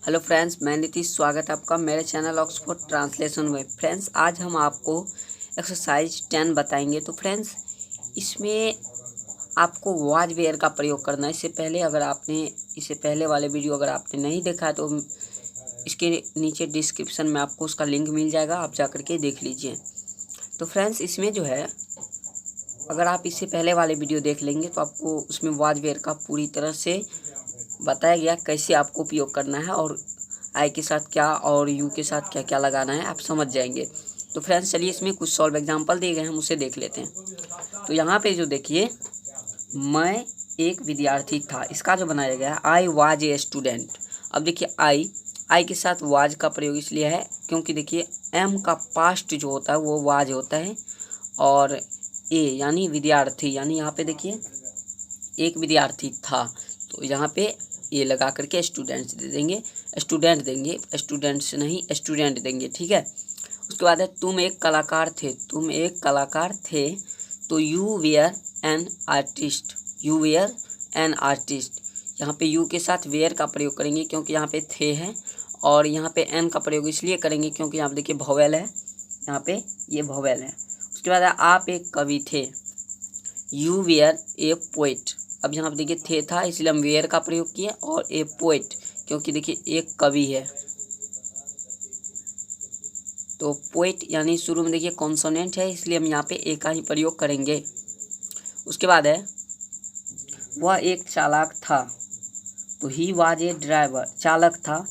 Hello friends, मैं नीतीश। स्वागत है आपका मेरे चैनल ऑक्सफोर्ड ट्रांसलेशन में। फ्रेंड्स, आज हम आपको एक्सरसाइज 10 बताएंगे। तो फ्रेंड्स, इसमें आपको वॉच वेयर का प्रयोग करना है। इससे पहले वाले वीडियो अगर आपने नहीं देखा है तो इसके नीचे डिस्क्रिप्शन में आपको उसका लिंक मिल जाएगा, आप जा करके देख लीजिए। तो फ्रेंड्स, इसमें जो है, अगर आप इससे पहले वाले वीडियो देख लेंगे तो आपको उसमें वॉच वेयर का पूरी तरह से बताया गया कैसे आपको उपयोग करना है और आई के साथ क्या और यू के साथ क्या क्या लगाना है, आप समझ जाएंगे। तो फ्रेंड्स, चलिए इसमें कुछ सॉल्व एग्जांपल दिए गए हैं, हम उसे देख लेते हैं। तो यहाँ पे जो देखिए, मैं एक विद्यार्थी था, इसका जो बनाया गया है आई वाज ए स्टूडेंट। अब देखिए, आई के साथ वाज का प्रयोग इसलिए है क्योंकि देखिए एम का पास्ट जो होता है वो वाज होता है, और ए यानी विद्यार्थी, यानी यहाँ पे देखिए एक विद्यार्थी था, तो यहाँ पे ये लगा करके स्टूडेंट्स दे देंगे, स्टूडेंट्स नहीं स्टूडेंट देंगे, ठीक है। उसके बाद है तुम एक कलाकार थे, तो यू वेयर एन आर्टिस्ट। यहाँ पे यू के साथ वेयर का प्रयोग करेंगे क्योंकि यहाँ पे थे है, और यहाँ पे एन का प्रयोग इसलिए करेंगे क्योंकि यहाँ पे देखिए भॉवेल है, यहाँ पे ये भॉवेल है। उसके बाद है आप एक कवि थे, यू वेयर ए पोइट। अब यहाँ पर देखिए थे था इसलिए हम वेयर का प्रयोग किए, और ए पोइट क्योंकि देखिए एक कवि है, तो पोइट यानी शुरू में देखिए कॉन्सोनेंट है इसलिए हम यहाँ पे ए का ही प्रयोग करेंगे। उसके बाद है वह एक चालक था, तो ही वाज ए ड्राइवर। चालक था,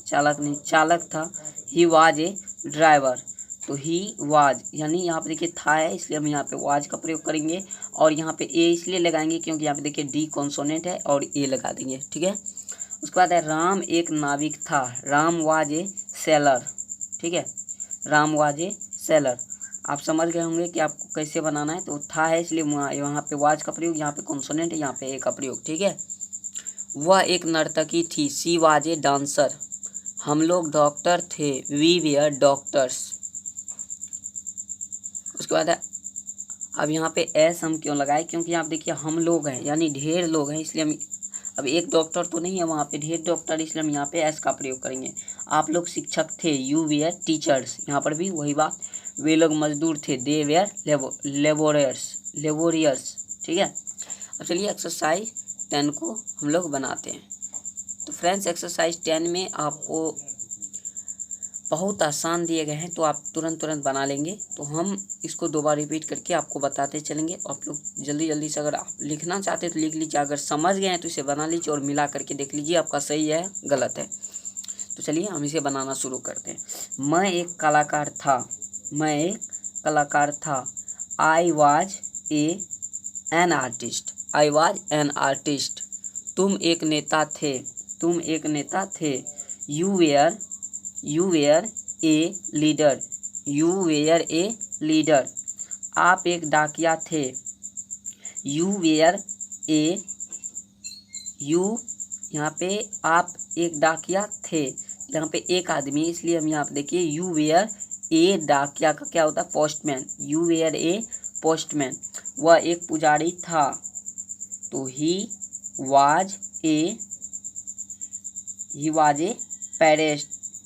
ही वाज ए ड्राइवर। तो ही वाज यानी यहाँ पे देखिए था है इसलिए हम यहाँ पे वाज का प्रयोग करेंगे, और यहाँ पे ए इसलिए लगाएंगे क्योंकि यहाँ पे देखिए डी कॉन्सोनेंट है और ए लगा देंगे, ठीक है। उसके बाद है राम एक नाविक था, राम वाज ए सेलर, ठीक है, राम वाज ए सेलर। आप समझ गए होंगे कि आपको कैसे बनाना है। तो था है इसलिए यहाँ पे वाज का प्रयोग, यहाँ पे कॉन्सोनेंट है, यहाँ पे ए का प्रयोग, ठीक है। वह एक नर्तकी थी, सी वाज ए डांसर। हम लोग डॉक्टर थे, वी वेयर डॉक्टर्स। उसके बाद अब यहाँ पे एस हम क्यों लगाए, क्योंकि यहाँ पे देखिए हम लोग हैं यानी ढेर लोग हैं, इसलिए हम अब एक डॉक्टर तो नहीं है वहाँ पे, ढेर डॉक्टर, इसलिए हम यहाँ पे एस का प्रयोग करेंगे। आप लोग शिक्षक थे, यू वेयर टीचर्स। यहाँ पर भी वही बात, वे लोग मजदूर थे, दे वेयर लेबोरियर्स, ठीक है। अब चलिए एक्सरसाइज 10 को हम लोग बनाते हैं। तो फ्रेंड्स, एक्सरसाइज 10 में आपको बहुत आसान दिए गए हैं, तो आप तुरंत बना लेंगे। तो हम इसको दो बार रिपीट करके आपको बताते चलेंगे। आप लोग जल्दी से अगर आप लिखना चाहते हैं तो लिख लीजिए, अगर समझ गए हैं तो इसे बना लीजिए और मिला करके देख लीजिए आपका सही है गलत है। तो चलिए हम इसे बनाना शुरू करते हैं। मैं एक कलाकार था, आई वाज एन आर्टिस्ट। तुम एक नेता थे, यू वेयर ए लीडर। आप एक डाकिया थे, यहाँ पे आप एक डाकिया थे, यहाँ पे एक आदमी, इसलिए हम यहाँ पे देखिए यू वेयर ए, डाकिया का क्या होता है postman, you were a postman. वह एक पुजारी था, तो ही वाज ए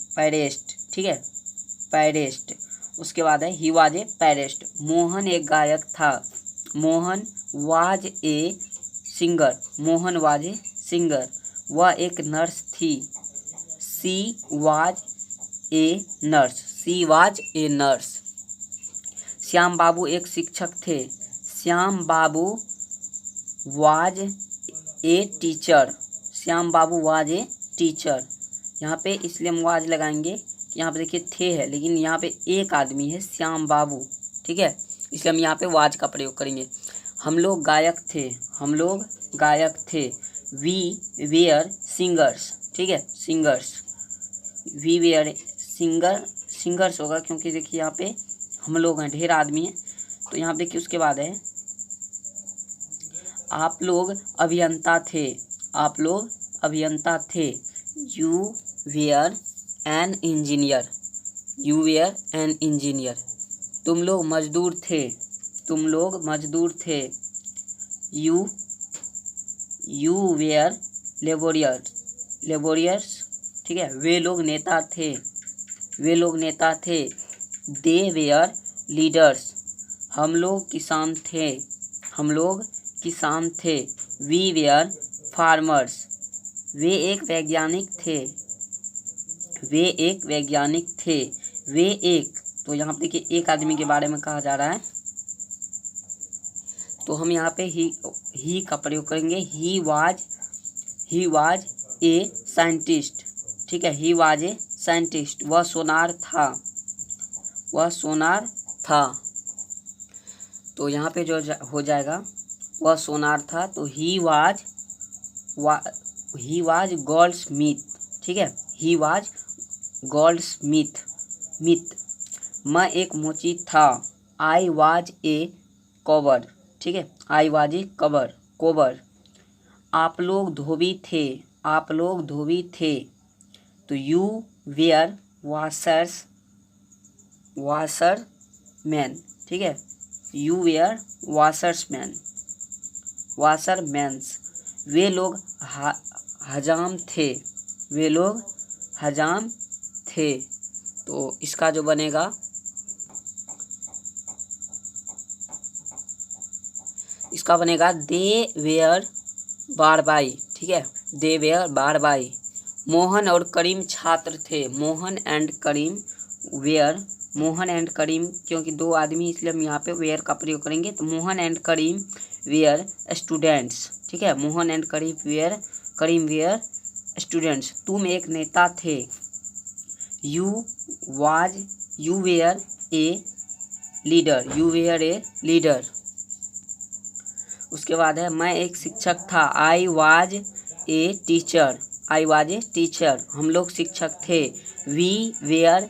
पैरेस्ट, ठीक है, पैरेस्ट। उसके बाद है ही वाज ए पैरेस्ट। मोहन एक गायक था, मोहन वाज ए सिंगर। वह एक नर्स थी, she was a nurse. Shyam Babu एक शिक्षक थे, Shyam Babu was a teacher. यहाँ पे इसलिए हम वाज लगाएंगे कि यहाँ पे देखिए थे है लेकिन यहाँ पे एक आदमी है श्याम बाबू, ठीक है, इसलिए हम यहाँ पे वाज का प्रयोग करेंगे। हम लोग गायक थे, वी वेयर सिंगर्स, ठीक है, वी वेयर सिंगर्स होगा क्योंकि देखिए यहाँ पे हम लोग हैं, ढेर आदमी हैं। तो यहाँ पे देखिए उसके बाद है आप लोग अभियंता थे, यू वेयर एन इंजीनियर। तुम लोग मजदूर थे, यू वेयर लेबोरियर्स, ठीक है, वे लोग नेता थे, वे लोग नेता थे। दे वेयर लीडर्स, हम लोग किसान थे, हम लोग किसान थे। वी वेयर फार्मर्स, वे एक वैज्ञानिक थे, वे एक वैज्ञानिक थे। वे एक, तो यहाँ पे देखिए एक आदमी के बारे में कहा जा रहा है, तो हम यहाँ पे ही का प्रयोग करेंगे। ही वाज ए साइंटिस्ट, ठीक है, ही वाज ए साइंटिस्ट। वह सोनार था, वह सोनार था। तो यहाँ पे जो हो जाएगा वह सोनार था, तो ही वाज गोल्ड स्मिथ, ठीक है, ही वाज गोल्ड स्मिथ। मैं एक मोची था। आई वाज ए कवर, ठीक है, आई वाज ए कोबर। आप लोग धोबी थे, आप लोग धोबी थे। तो यू वेयर वाशरमैन, ठीक है, यू वेयर वाशरमैन्स। वे लोग हजाम थे, वे लोग हजाम थे। तो इसका जो बनेगा, इसका बनेगा दे वेयर बारबाई, ठीक है, दे वेयर बारबाई। मोहन और करीम छात्र थे, Mohan and Karim were, Mohan and Karim, क्योंकि दो आदमी इसलिए हम यहाँ पे वेयर का प्रयोग करेंगे। तो Mohan and Karim were students, ठीक है, Mohan and Karim were students. तुम एक नेता थे। You were a leader, you were a leader. उसके बाद है मैं एक शिक्षक था। I was a teacher, I was a teacher, हम लोग शिक्षक थे। वी वेयर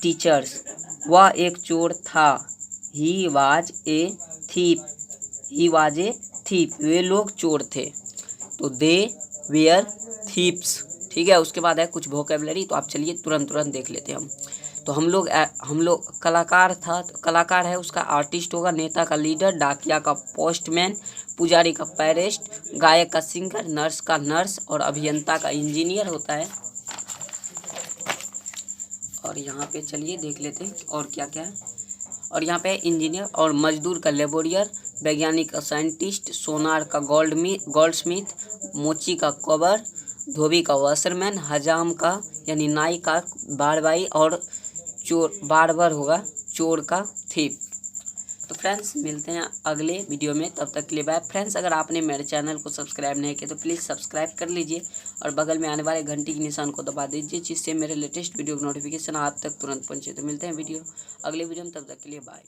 टीचर्स, वह एक चोर था। He was a thief, he was a thief, वे लोग चोर थे। तो दे वेयर थीप्स, ठीक है। उसके बाद है कुछ वोकेबलरी, तो आप चलिए तुरंत देख लेते हैं हम। तो हम लोग कलाकार था, तो कलाकार है उसका आर्टिस्ट होगा, नेता का लीडर, डाकिया का पोस्टमैन, पुजारी का पैरिस्ट, गायक का सिंगर, नर्स का नर्स और अभियंता का इंजीनियर होता है। और यहाँ पे चलिए देख लेते हैं और क्या क्या है। और यहाँ पे इंजीनियर और मजदूर का लेबोरियर, वैज्ञानिक का साइंटिस्ट, सोनार का गोल्ड स्मिथ, मोची का कवर, धोबी का वाशरमैन, हजाम का यानी नाई का बारबाई और चोर बारबर होगा, चोर का थीप। तो फ्रेंड्स मिलते हैं अगले वीडियो में, तब तक के लिए बाय। फ्रेंड्स अगर आपने मेरे चैनल को सब्सक्राइब नहीं किया तो प्लीज़ सब्सक्राइब कर लीजिए और बगल में आने वाले घंटी के निशान को दबा दीजिए, जिससे मेरे लेटेस्ट वीडियो की नोटिफिकेशन आप तक तुरंत पहुंचे। तो मिलते हैं अगले वीडियो में, तब तक के लिए बाय।